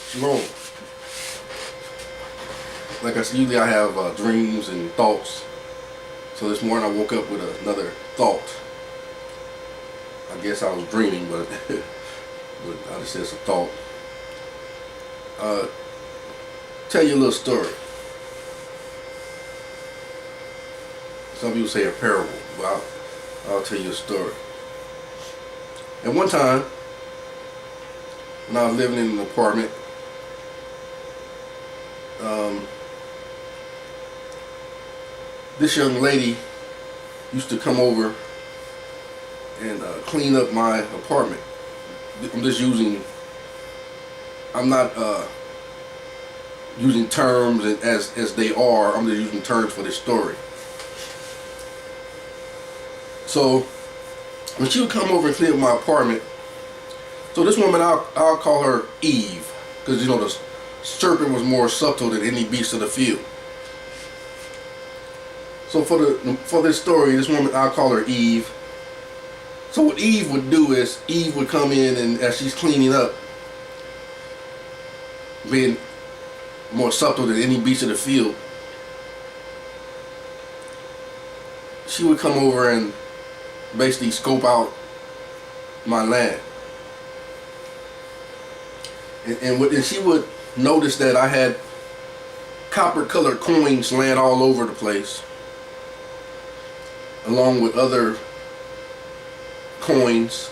Shalom. Like I said, usually I have dreams and thoughts. So this morning I woke up with another thought. I guess I was dreaming, but but I just said it's a thought. Tell you a little story. Some people say a parable, but I'll tell you a story. At one time, when I was living in an apartment, this young lady used to come over and clean up my apartment. I'm not using terms as they are. I'm just using terms for this story. So when she would come over and clean up my apartment, so this woman, I'll call her Eve, because you know the serpent was more subtle than any beast of the field. So for this story, this woman, I'll call her Eve. So what Eve would do is, Eve would come in, and as she's cleaning up, being more subtle than any beast of the field, she would come over and basically scope out my land. And she would notice that I had copper colored coins laying all over the place, along with other coins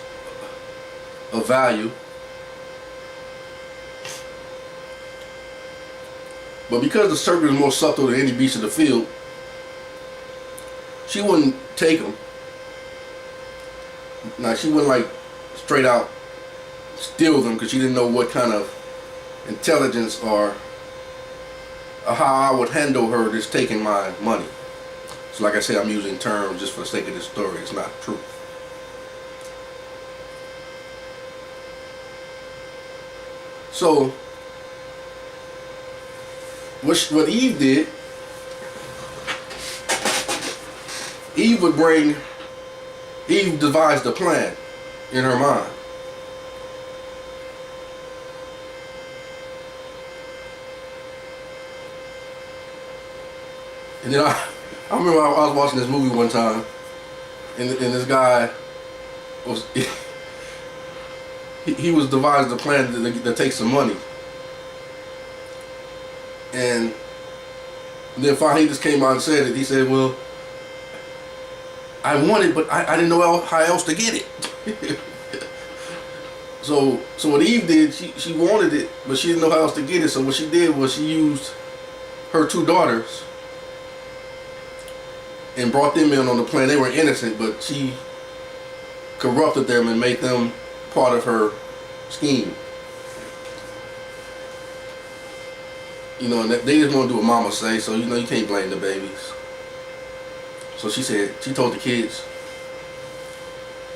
of value. But because the serpent is more subtle than any beast of the field, she wouldn't take them. Now, she wouldn't like straight out steal them, because she didn't know what kind of intelligence or how I would handle her just taking my money. So like I said, I'm using terms just for the sake of this story. It's not true. So what Eve did, Eve devised a plan in her mind. And then I remember I was watching this movie one time, and this guy was he was devising a plan to take some money, and then finally he just came out and said it. He said, "Well, I want it, but I didn't know how else to get it." So what Eve did, she wanted it, but she didn't know how else to get it. So what she did was she used her two daughters and brought them in on the plan. They were innocent, but she corrupted them and made them part of her scheme. You know, and they just want to do what mama say, so you know you can't blame the babies. So she told the kids,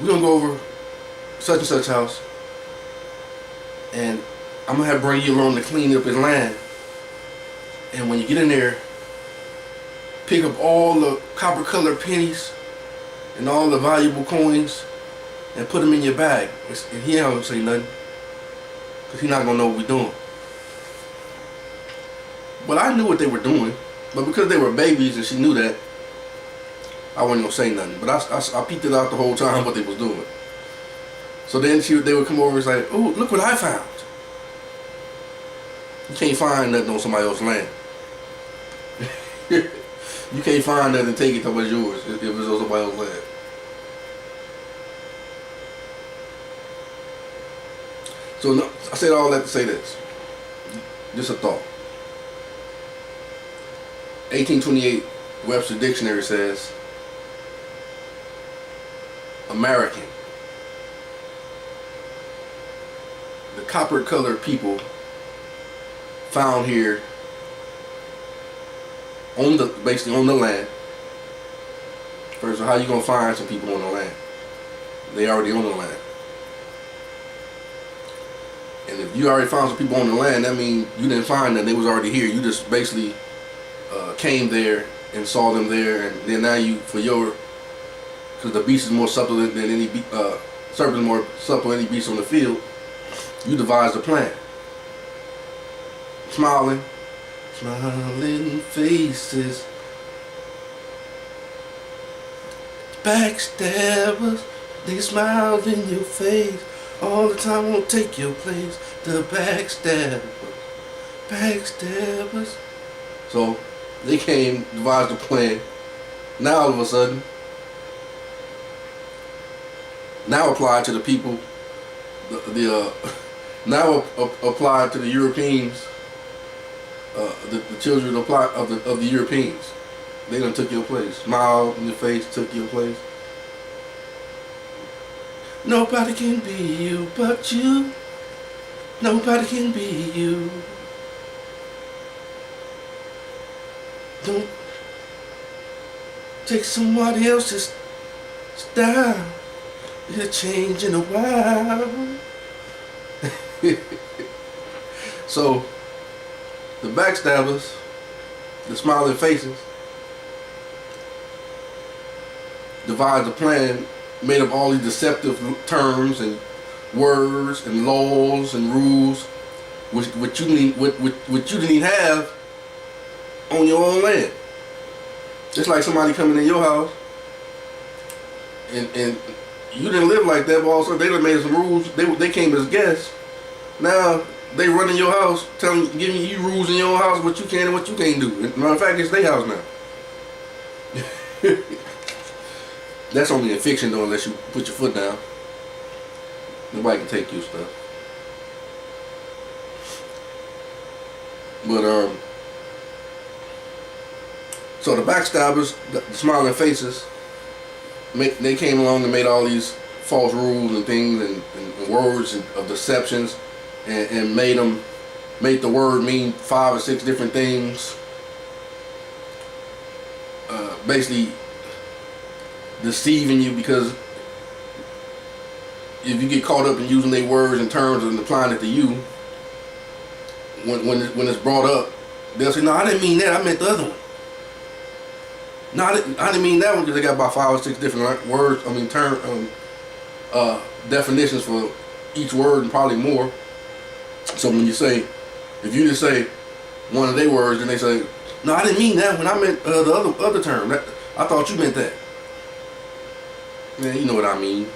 "We're gonna go over such and such house, and I'm gonna bring you along to clean up his land. And when you get in there, pick up all the copper colored pennies and all the valuable coins and put them in your bag." And he ain't gonna say nothing, because he's not gonna know what we're doing. But I knew what they were doing, but because they were babies and she knew that, I wasn't gonna say nothing. But I peeked it out the whole time what they was doing. So then they would come over and say, "Oh, look what I found." You can't find nothing on somebody else's land. You can't find nothing and take it till it's yours if it's on somebody else's land. So no, I said all that to say this. Just a thought. 1828 Webster Dictionary says, American. The copper colored people found here basically on the land. First of all, how you gonna find some people on the land? They already on the land. And if you already found some people on the land, that means you didn't find them, they was already here. You just basically came there and saw them there, and then now you, because the beast is more subtle than any serpent is more subtle than any beast on the field, you devised a plan. smiling, smiling faces. Backstabbers, they smile in your face. All the time won't take your place. The backstabbers, backstabbers. So they came, devised a plan. Now all of a sudden, now applied to the people, now applied to the Europeans, the children of the Europeans. They done took your place. Smile in your face, took your place. Nobody can be you but you. Nobody can be you. Don't take somebody else's style. You're changing a while. So, the backstabbers, the smiling faces, devised a plan made of all these deceptive terms and words and laws and rules which you didn't even have on your own land. It's like somebody coming in your house and you didn't live like that, but also they done made some rules. They came as guests. Now they running your house, giving you rules in your house, what you can and what you can't do. Matter of fact, it's their house now. That's only in fiction though, unless you put your foot down. Nobody can take your stuff. But so the backstabbers, the smiling faces, they came along and made all these false rules and things and words of deceptions, and made the word mean 5 or 6 different things. Basically deceiving you, because if you get caught up in using their words and terms and applying it to you, when it's brought up, they'll say, "No, I didn't mean that. I meant the other one. No, I didn't mean that one," because they got about 5 or 6 different words. I mean, definitions for each word, and probably more. So when you say, if you just say one of their words, and they say, "No, I didn't mean that one. I meant the other term. I thought you meant that." Man, you know what I mean.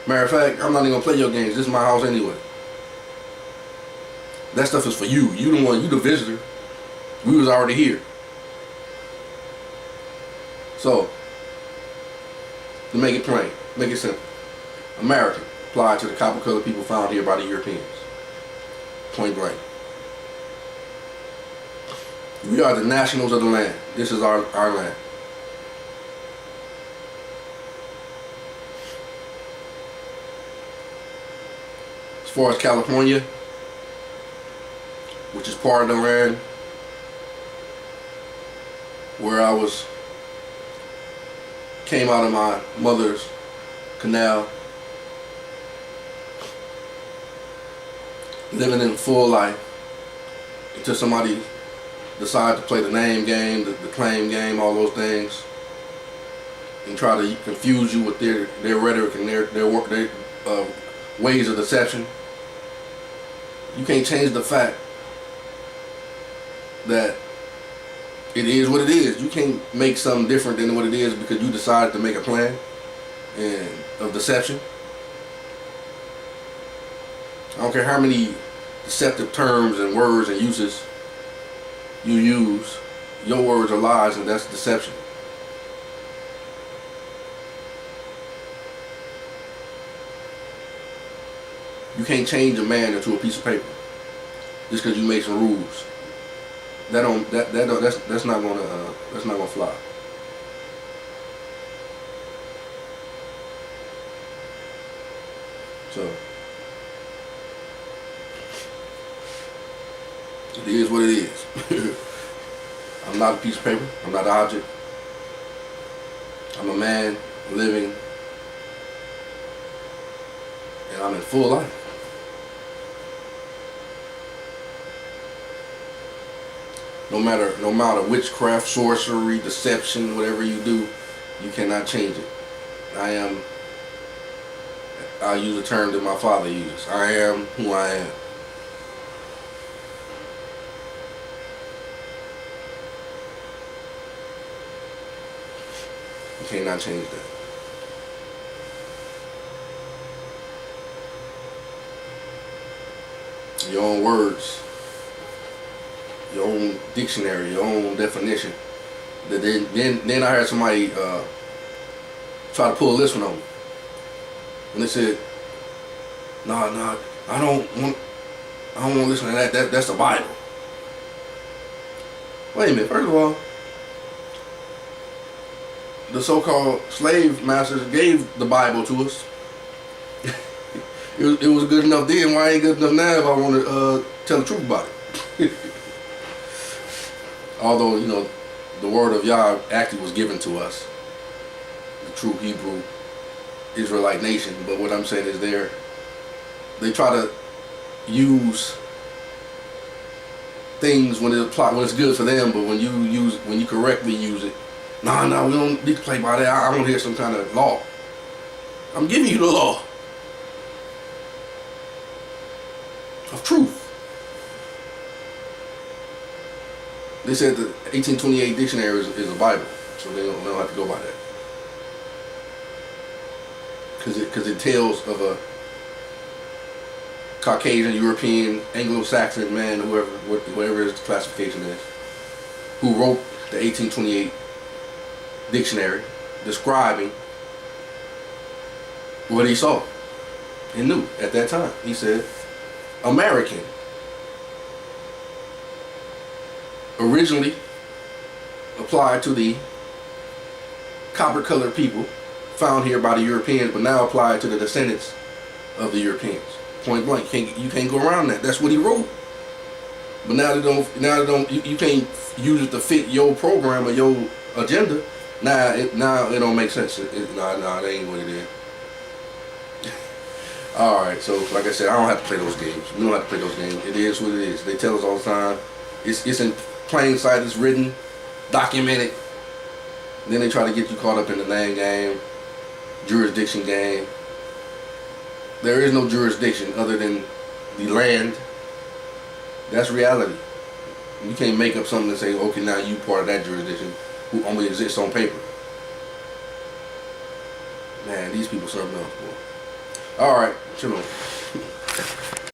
Matter of fact, I'm not even gonna play your games. This is my house anyway. That stuff is for you. You the one. You the visitor. We was already here. So, to make it plain, make it simple, American applied to the copper-colored people found here by the Europeans. Point blank. We are the nationals of the land. This is our land. As far as California, which is part of the land where I came out of my mother's canal, living in full life, until somebody decide to play the name game, the claim game, all those things, and try to confuse you with their rhetoric and their ways of deception. You can't change the fact that it is what it is. You can't make something different than what it is because you decided to make a plan of deception. I don't care how many deceptive terms and words and uses you use, your words are lies, and that's deception. You can't change a man into a piece of paper just because you make some rules. That's not gonna fly. So it is what it is. I'm not a piece of paper. I'm not an object. I'm a man living, and I'm in full life. No matter witchcraft, sorcery, deception, whatever you do, you cannot change it. I'll use a term that my father used. I am who I am. You cannot change that. Your own words, your own dictionary, your own definition. Then I heard somebody try to pull this one on me. And they said, nah, I don't want to listen to that. That's the Bible. Wait a minute. First of all, the so-called slave masters gave the Bible to us. It was good enough then. Why ain't good enough now if I want to tell the truth about it? Although, you know, the word of Yah actually was given to us, the true Hebrew Israelite nation. But what I'm saying is they try to use things when it's good for them, but when you correctly use it, nah, we don't need to play by that. I want to hear some kind of law. I'm giving you the law of truth. They said the 1828 dictionary is a Bible, so they don't have to go by that. Because it tells of a Caucasian, European, Anglo-Saxon man, whatever his classification is, who wrote the 1828 dictionary describing what he saw and knew at that time. He said, American, originally applied to the copper-colored people found here by the Europeans, but now applied to the descendants of the Europeans. Point blank, you can't go around that. That's what he wrote. But now you can't use it to fit your program or your agenda. Now it don't make sense. Nah, that ain't what it is. Alright, so like I said, I don't have to play those games. We don't have to play those games. It is what it is. They tell us all the time. It's in plain sight, it's written, documented. And then they try to get you caught up in the land game, jurisdiction game. There is no jurisdiction other than the land. That's reality. You can't make up something and say, okay, now you part of that jurisdiction who only exists on paper. Man, these people something else, boy. Alright, chill on.